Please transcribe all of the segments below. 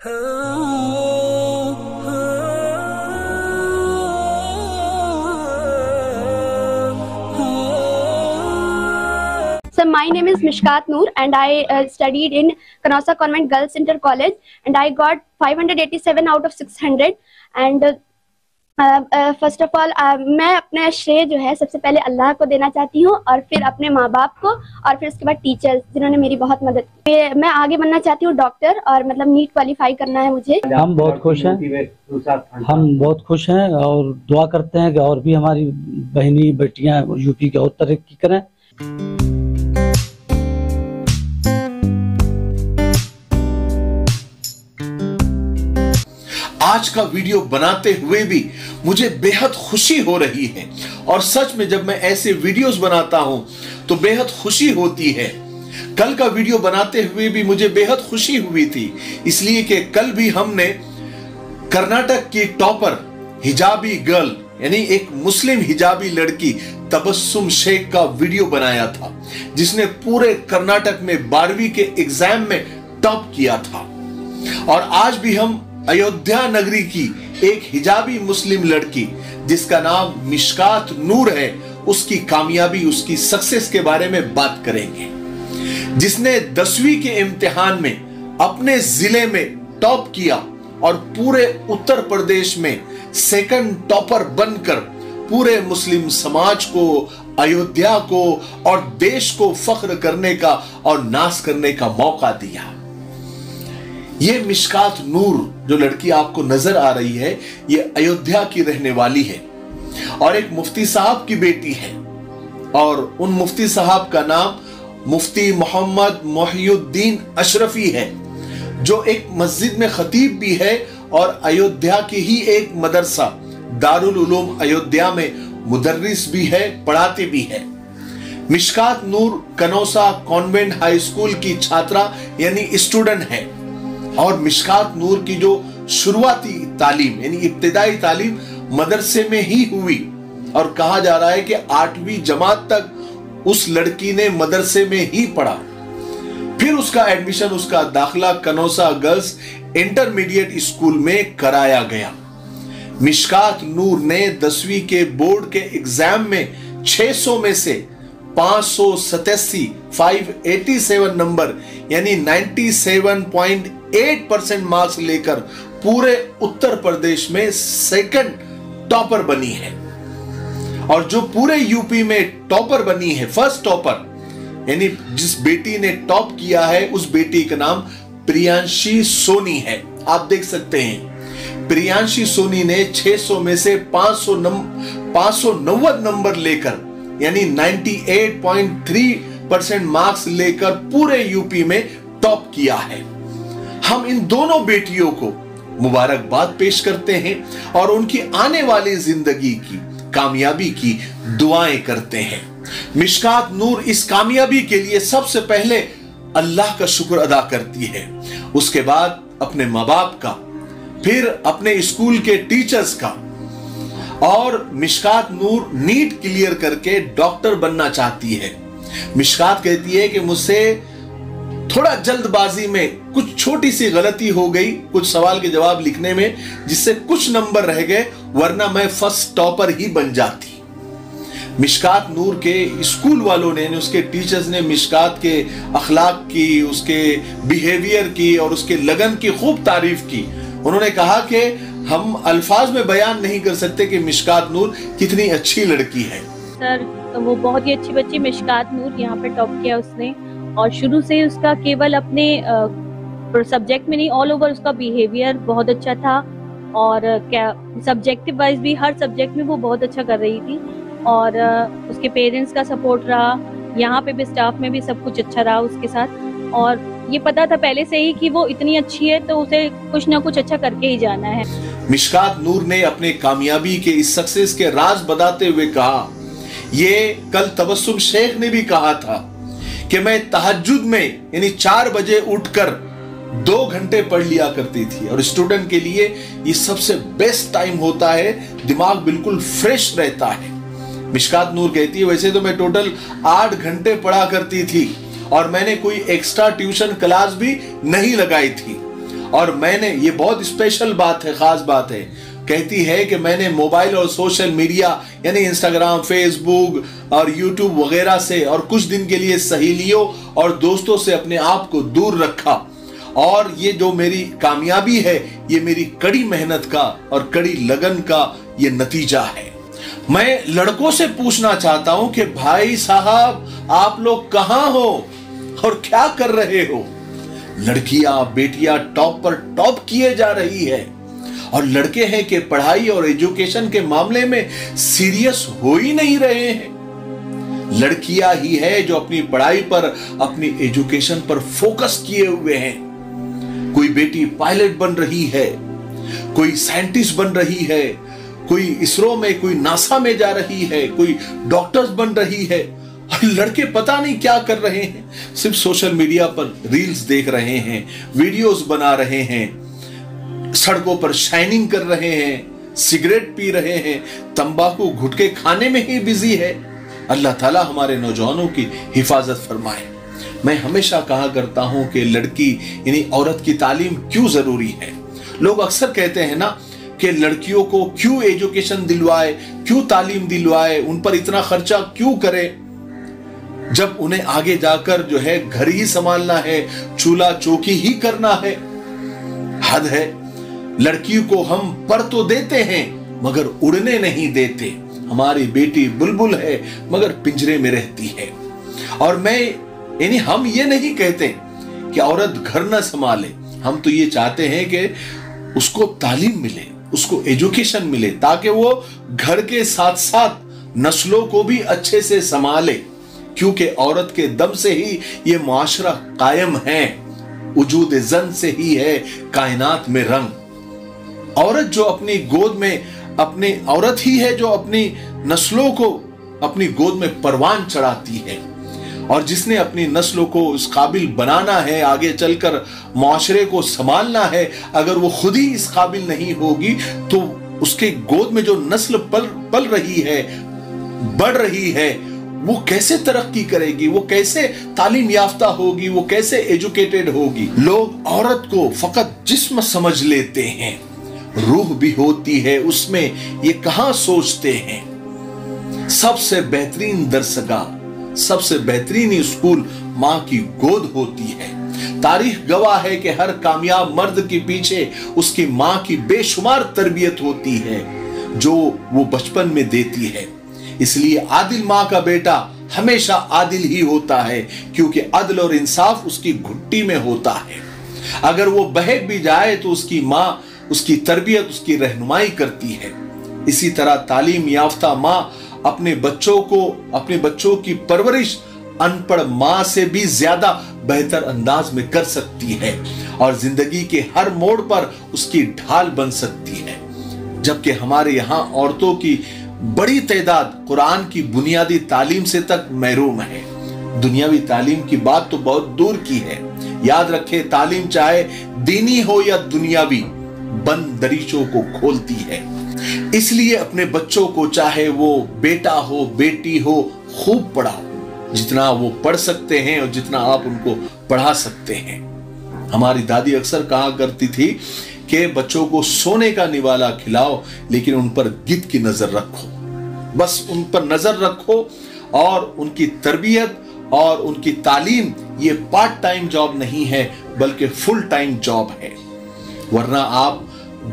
So my name is Mishkat Noor and I studied in Canossa Convent Girls Inter College and I got 587 out of 600 and first of all मैं अपना श्रेय जो है सबसे पहले अल्लाह को देना चाहती हूँ और फिर अपने माँ बाप को और फिर उसके बाद टीचर्स जिन्होंने मेरी बहुत मदद की। मैं आगे बनना चाहती हूँ डॉक्टर और मतलब नीट क्वालिफाई करना है मुझे। हम बहुत खुश हैं और दुआ करते हैं कि और भी हमारी बहनी बेटियां यूपी के और तरक्की करें। आज का वीडियो बनाते हुए भी मुझे बेहद खुशी हो रही है और सच में जब मैं ऐसे वीडियोस बनाता हूं तो बेहद खुशी होती है। कल का वीडियो बनाते हुए भी मुझे बेहद खुशी हुई थी, इसलिए कि कल भी हमने कर्नाटक की टॉपर हिजाबी गर्ल यानी एक मुस्लिम हिजाबी लड़की तबस्सुम शेख का वीडियो बनाया था, जिसने पूरे कर्नाटक में 12वीं के एग्जाम में टॉप किया था। और आज भी हम अयोध्या नगरी की एक हिजाबी मुस्लिम लड़की जिसका नाम मिशकात नूर है, उसकी कामयाबी, उसकी सक्सेस के बारे में बात करेंगे, जिसने 10वीं के इम्तिहान में अपने जिले में टॉप किया और पूरे उत्तर प्रदेश में सेकंड टॉपर बनकर पूरे मुस्लिम समाज को, अयोध्या को और देश को फख्र करने का और नाज करने का मौका दिया। ये मिशकात नूर जो लड़की आपको नजर आ रही है, ये अयोध्या की रहने वाली है और एक मुफ्ती साहब की बेटी है और उन मुफ्ती साहब का नाम मुफ्ती मोहम्मद मोहिउद्दीन अशरफी है, जो एक मस्जिद में खतीब भी है और अयोध्या की ही एक मदरसा दारुल उलूम अयोध्या में मुदर्रिस भी है, पढ़ाते भी है। मिशकात नूर कनौसा कॉन्वेंट हाई स्कूल की छात्रा यानी स्टूडेंट है और मिशकात नूर की जो शुरुआती तालीम यानी इब्तिदाई तालीम मदरसे में ही हुई और कहा जा रहा है कि 8वीं जमात तक उस लड़की ने मदरसे में ही पढ़ा। फिर उसका एडमिशन, उसका दाखिला कनौसा गर्ल्स इंटरमीडिएट स्कूल में कराया गया। मिशकात नूर ने 10वीं के बोर्ड के एग्जाम में 600 में से 587 नंबर यानी 97.8% मार्क्स लेकर पूरे उत्तर प्रदेश में सेकंड टॉपर बनी है। और जो पूरे यूपी में टॉपर बनी है, फर्स्ट टॉपर यानी जिस बेटी ने टॉप किया है, उस बेटी का नाम प्रियांशी सोनी है। आप देख सकते हैं प्रियांशी सोनी ने 600 में से 590 नंबर लेकर यानी 98.3% मार्क्स लेकर पूरे यूपी में टॉप किया है। हम इन दोनों बेटियों को मुबारकबाद पेश करते हैं और उनकी आने वाली जिंदगी की कामयाबी की दुआएं करते हैं। मिशकात नूर इस कामयाबी के लिए सबसे पहले अल्लाह का शुक्र अदा करती है, उसके बाद अपने माँ बाप का, फिर अपने स्कूल के टीचर्स का। और मिशकात नूर नीट क्लियर करके डॉक्टर बनना चाहती है। मिशकात कहती है कि मुझसे थोड़ा जल्दबाजी में कुछ छोटी सी गलती हो गई कुछ सवाल के जवाब लिखने में, जिससे कुछ नंबर रह गए, वरना मैं फर्स्ट टॉपर ही बन जाती। मिशकात नूर के स्कूल वालों ने, उसके टीचर्स ने मिशकात के अखलाक की, उसके बिहेवियर की और उसके लगन की खूब तारीफ की। उन्होंने कहा कि हम अल्फाज में बयान नहीं कर सकते कि मिशकात नूर कितनी अच्छी लड़की है। सर, तो वो बहुत ही अच्छी बच्ची मिशकात नूर यहाँ पे टॉप किया उसने और शुरू से उसका केवल अपने सब्जेक्ट में नहीं, ऑल ओवर उसका बिहेवियर बहुत अच्छा था और क्या सब्जेक्टिव वाइज भी हर सब्जेक्ट में वो बहुत अच्छा कर रही थी। और उसके पेरेंट्स का सपोर्ट रहा, यहाँ पे भी स्टाफ में भी सब कुछ अच्छा रहा उसके साथ। और ये पता था पहले से ही कि वो इतनी अच्छी है तो उसे कुछ ना कुछ अच्छा करके ही जाना है। मिशकात नूर ने अपने कामयाबी के इस सक्सेस के राज बताते हुए कहा, ये कल तबस्सुम शेख ने भी कहा था कि मैं तहज्जुद में यानी 4 बजे उठकर 2 घंटे पढ़ लिया करती थी और स्टूडेंट के लिए ये सबसे बेस्ट टाइम होता है, दिमाग बिल्कुल फ्रेश रहता है। मिशकात नूर कहती है वैसे तो मैं टोटल 8 घंटे पढ़ा करती थी और मैंने कोई एक्स्ट्रा ट्यूशन क्लास भी नहीं लगाई थी और मैंने, ये बहुत स्पेशल बात है, खास बात है, कहती है कि मैंने मोबाइल और सोशल मीडिया यानी इंस्टाग्राम, फेसबुक और यूट्यूब वगैरह से और कुछ दिन के लिए सहेलियों और दोस्तों से अपने आप को दूर रखा। और ये जो मेरी कामयाबी है, ये मेरी कड़ी मेहनत का और कड़ी लगन का ये नतीजा है। मैं लड़कों से पूछना चाहता हूं कि भाई साहब, आप लोग कहां हो और क्या कर रहे हो? लड़कियां, बेटियां टॉप पर टॉप किए जा रही है और लड़के हैं कि पढ़ाई और एजुकेशन के मामले में सीरियस हो ही नहीं रहे हैं। लड़कियां ही है जो अपनी पढ़ाई पर, अपनी एजुकेशन पर फोकस किए हुए हैं। कोई बेटी पायलट बन रही है, कोई साइंटिस्ट बन रही है, कोई इसरो में, कोई नासा में जा रही है, कोई डॉक्टर्स बन रही है। और लड़के पता नहीं क्या कर रहे हैं, सिर्फ सोशल मीडिया पर रील्स देख रहे हैं, वीडियोस बना रहे हैं, सड़कों पर शाइनिंग कर रहे हैं, सिगरेट पी रहे हैं, तंबाकू गुटखे खाने में ही बिजी है। अल्लाह ताला हमारे नौजवानों की हिफाजत फरमाए। मैं हमेशा कहा करता हूं कि लड़की यानी औरत की तालीम क्यों जरूरी है। लोग अक्सर कहते हैं ना कि लड़कियों को क्यों एजुकेशन दिलवाए, क्यों तालीम दिलवाए, उन पर इतना खर्चा क्यों करे, जब उन्हें आगे जाकर जो है घर ही संभालना है, चूल्हा चौकी ही करना है। हद है। लड़की को हम पर तो देते हैं मगर उड़ने नहीं देते। हमारी बेटी बुलबुल है मगर पिंजरे में रहती है। और मैं यानी हम ये नहीं कहते कि औरत घर ना संभाले, हम तो ये चाहते हैं कि उसको तालीम मिले, उसको एजुकेशन मिले, ताकि वो घर के साथ साथ नस्लों को भी अच्छे से संभाले। क्योंकि औरत के दम से ही ये मुआशरा कायम है, वजूद जन से ही है कायनात में रंग। औरत जो अपनी गोद में, अपनी औरत ही है जो अपनी नस्लों को अपनी गोद में परवान चढ़ाती है। और जिसने अपनी नस्लों को इस काबिल बनाना है, आगे चलकर मुआशरे को संभालना है, अगर वो खुद ही इस काबिल नहीं होगी तो उसके गोद में जो नस्ल पल रही है, बढ़ रही है, वो कैसे तरक्की करेगी, वो कैसे तालीम याफ्ता होगी, वो कैसे एजुकेटेड होगी। लोग औरत को फकत जिस्म समझ लेते हैं, रूह भी होती है उसमें, ये कहां सोचते हैं। सबसे बेहतरीन दरसगाह, सबसे बेहतरीन स्कूल मां की गोद होती है। तारीख गवाह है कि हर कामयाब मर्द के पीछे उसकी मां की बेशुमार तरबियत होती है जो वो बचपन में देती है। इसलिए आदिल मां का बेटा हमेशा आदिल ही होता है, क्योंकि अदल और इंसाफ उसकी घुट्टी में होता है। अगर वो बहक भी जाए तो उसकी मां उसकी तरबियत, उसकी रहनुमाई करती है। इसी तरह तालीम याफ्ता मां अपने बच्चों की परवरिश अनपढ़ मां से भी ज्यादा बेहतर अंदाज में कर सकती है और जिंदगी के हर मोड़ पर उसकी ढाल बन सकती है। जबकि हमारे यहाँ औरतों की बड़ी तादाद कुरान की बुनियादी तालीम से तक महरूम है। दुनियावी तालीम की बात तो बहुत दूर की है। याद रखे, तालीम चाहे दीनी हो या दुनियावी, बंद दरीचों को खोलती है। इसलिए अपने बच्चों को, चाहे वो बेटा हो बेटी हो, खूब पढ़ाओ, जितना वो पढ़ सकते हैं और जितना आप उनको पढ़ा सकते हैं। हमारी दादी अक्सर कहा करती थी कि बच्चों को सोने का निवाला खिलाओ लेकिन उन पर गिद्ध की नजर रखो। बस उन पर नजर रखो और उनकी तरबियत और उनकी तालीम ये पार्ट टाइम जॉब नहीं है बल्कि फुल टाइम जॉब है। वरना आप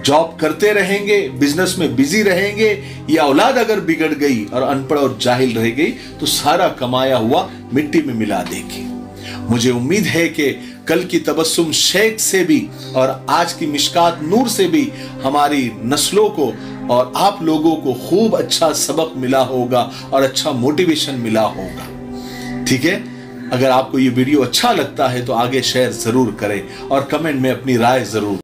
जॉब करते रहेंगे, बिजनेस में बिजी रहेंगे, या औलाद अगर बिगड़ गई और अनपढ़ और जाहिल रह गई तो सारा कमाया हुआ मिट्टी में मिला देगी। मुझे उम्मीद है कि कल की तबस्सुम शेख से भी और आज की मिशकात नूर से भी हमारी नस्लों को और आप लोगों को खूब अच्छा सबक मिला होगा और अच्छा मोटिवेशन मिला होगा। ठीक है, अगर आपको ये वीडियो अच्छा लगता है तो आगे शेयर जरूर करें और कमेंट में अपनी राय जरूर